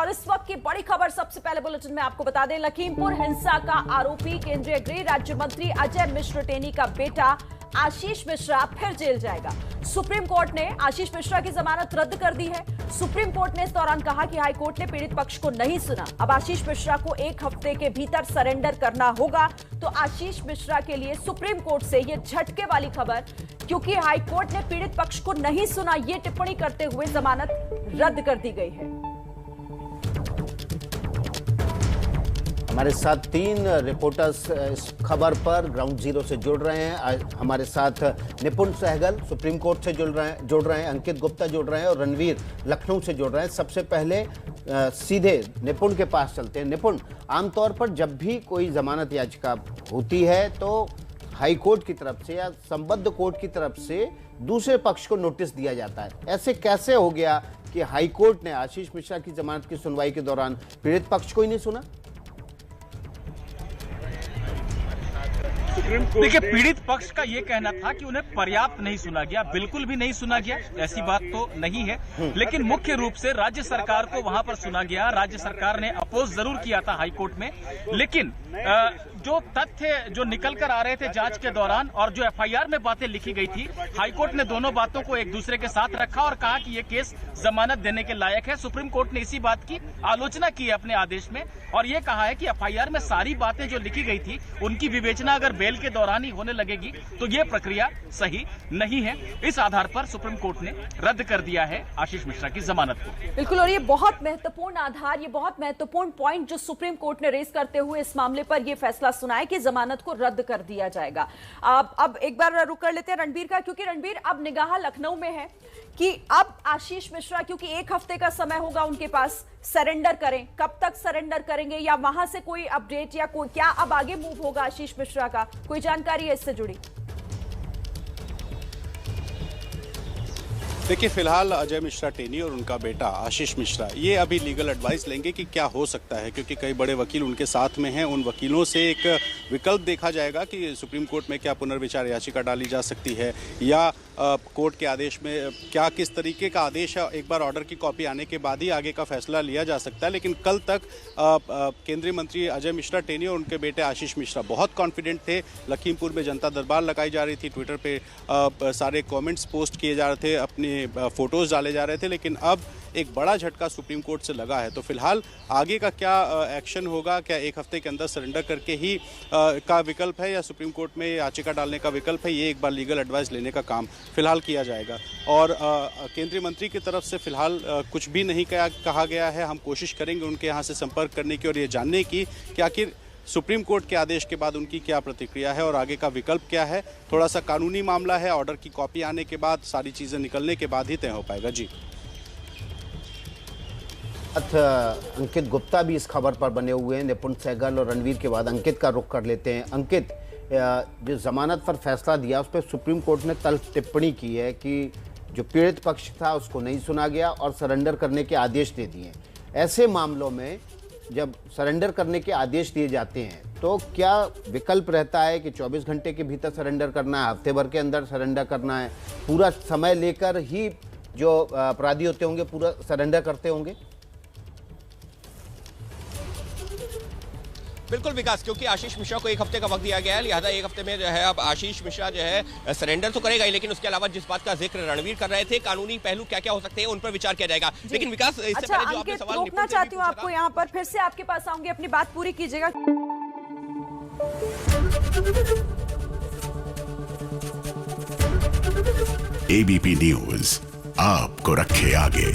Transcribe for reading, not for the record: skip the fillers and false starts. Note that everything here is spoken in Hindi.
और इस वक्त की बड़ी खबर सबसे पहले बुलेटिन में आपको बता दें, लखीमपुर हिंसा का आरोपी केंद्रीय गृह राज्य मंत्री अजय मिश्र टेनी का बेटा आशीष मिश्रा फिर जेल जाएगा। सुप्रीम कोर्ट ने आशीष मिश्रा की जमानत रद्द कर दी है। सुप्रीम कोर्ट ने इस दौरान कहा कि हाई कोर्ट ने पीड़ित पक्ष को नहीं सुना। अब आशीष मिश्रा को 1 हफ्ते के भीतर सरेंडर करना होगा। तो आशीष मिश्रा के लिए सुप्रीम कोर्ट से यह झटके वाली खबर, क्योंकि हाई कोर्ट ने पीड़ित पक्ष को नहीं सुना, यह टिप्पणी करते हुए जमानत रद्द कर दी गई है। हमारे साथ 3 रिपोर्टर्स इस खबर पर ग्राउंड जीरो से जुड़ रहे हैं। हमारे साथ निपुण सहगल सुप्रीम कोर्ट से जुड़ रहे हैं, अंकित गुप्ता जुड़ रहे हैं और रणवीर लखनऊ से जुड़ रहे हैं। सबसे पहले सीधे निपुण के पास चलते हैं। निपुण, आमतौर पर जब भी कोई जमानत याचिका होती है तो हाई कोर्ट की तरफ से या संबद्ध कोर्ट की तरफ से दूसरे पक्ष को नोटिस दिया जाता है। ऐसे कैसे हो गया कि हाई कोर्ट ने आशीष मिश्रा की जमानत की सुनवाई के दौरान पीड़ित पक्ष को ही नहीं सुना? देखिए, पीड़ित पक्ष का ये कहना था कि उन्हें पर्याप्त नहीं सुना गया, बिल्कुल भी नहीं सुना गया, ऐसी बात तो नहीं है। लेकिन मुख्य रूप से राज्य सरकार को वहां पर सुना गया। राज्य सरकार ने अपोज जरूर किया था हाई कोर्ट में, लेकिन जो तथ्य जो निकल कर आ रहे थे जांच के दौरान और जो एफआईआर में बातें लिखी गई थी, हाई कोर्ट ने दोनों बातों को एक दूसरे के साथ रखा और कहा कि ये केस जमानत देने के लायक है। सुप्रीम कोर्ट ने इसी बात की आलोचना की है अपने आदेश में और ये कहा है कि एफआईआर में सारी बातें जो लिखी गई थी उनकी विवेचना अगर बेल के दौरान ही होने लगेगी तो ये प्रक्रिया सही नहीं है। इस आधार पर सुप्रीम कोर्ट ने रद्द कर दिया है आशीष मिश्रा की जमानत को। बिल्कुल, और ये बहुत महत्वपूर्ण आधार, ये बहुत महत्वपूर्ण पॉइंट जो सुप्रीम कोर्ट ने रेज करते हुए इस मामले पर यह फैसला सुना है कि जमानत को रद्द कर दिया जाएगा। अब एक बार रुक कर लेते हैं रणबीर का, क्योंकि रणबीर अब निगाह लखनऊ में है कि अब आशीष मिश्रा, क्योंकि 1 हफ्ते का समय होगा उनके पास, सरेंडर करें। कब तक सरेंडर करेंगे या वहां से कोई अपडेट या कोई क्या अब आगे मूव होगा आशीष मिश्रा का, कोई जानकारी है इससे जुड़ी? देखिए, फिलहाल अजय मिश्रा टेनी और उनका बेटा आशीष मिश्रा ये अभी लीगल एडवाइस लेंगे कि क्या हो सकता है, क्योंकि कई बड़े वकील उनके साथ में हैं। उन वकीलों से एक विकल्प देखा जाएगा कि सुप्रीम कोर्ट में क्या पुनर्विचार याचिका डाली जा सकती है या कोर्ट के आदेश में क्या किस तरीके का आदेश है। एक बार ऑर्डर की कॉपी आने के बाद ही आगे का फैसला लिया जा सकता है। लेकिन कल तक केंद्रीय मंत्री अजय मिश्रा टेनी और उनके बेटे आशीष मिश्रा बहुत कॉन्फिडेंट थे। लखीमपुर में जनता दरबार लगाई जा रही थी, ट्विटर पे सारे कमेंट्स पोस्ट किए जा रहे थे, अपने फोटोज डाले जा रहे थे। लेकिन अब एक बड़ा झटका सुप्रीम कोर्ट से लगा है। तो फिलहाल आगे का क्या एक्शन होगा, क्या 1 हफ्ते के अंदर सरेंडर करके ही का विकल्प है या सुप्रीम कोर्ट में याचिका डालने का विकल्प है, ये एक बार लीगल एडवाइस लेने का काम फिलहाल किया जाएगा। और केंद्रीय मंत्री की तरफ से फिलहाल कुछ भी नहीं कहा गया है। हम कोशिश करेंगे उनके यहाँ से संपर्क करने की और ये जानने की कि आखिर सुप्रीम कोर्ट के आदेश के बाद उनकी क्या प्रतिक्रिया है और आगे का विकल्प क्या है। थोड़ा सा कानूनी मामला है, ऑर्डर की कॉपी आने के बाद, सारी चीज़ें निकलने के बाद ही तय हो पाएगा। जी, अंकित गुप्ता भी इस खबर पर बने हुए हैं। निपुण सहगल और रणवीर के बाद अंकित का रुख कर लेते हैं। अंकित, जो जमानत पर फैसला दिया उस पर सुप्रीम कोर्ट ने तल्ख टिप्पणी की है कि जो पीड़ित पक्ष था उसको नहीं सुना गया और सरेंडर करने के आदेश दे दिए। ऐसे मामलों में जब सरेंडर करने के आदेश दिए जाते हैं तो क्या विकल्प रहता है कि 24 घंटे के भीतर सरेंडर करना है, हफ्ते भर के अंदर सरेंडर करना है, पूरा समय लेकर ही जो अपराधी होते होंगे पूरा सरेंडर करते होंगे? बिल्कुल विकास, क्योंकि आशीष मिश्रा को 1 हफ्ते का वक्त दिया गया है, लिहाजा 1 हफ्ते में जो है अब आशीष मिश्रा जो है सरेंडर तो करेगा ही, लेकिन उसके अलावा जिस बात का जिक्र रणवीर कर रहे थे, कानूनी पहलू क्या क्या हो सकते हैं उन पर विचार किया जाएगा। लेकिन विकास, इससे पहले जो आपने सवाल रोकना चाहती हूँ आपको यहाँ पर, फिर से आपके पास आऊंगी, अपनी बात पूरी कीजिएगा। एबीपी न्यूज आपको रखे आगे।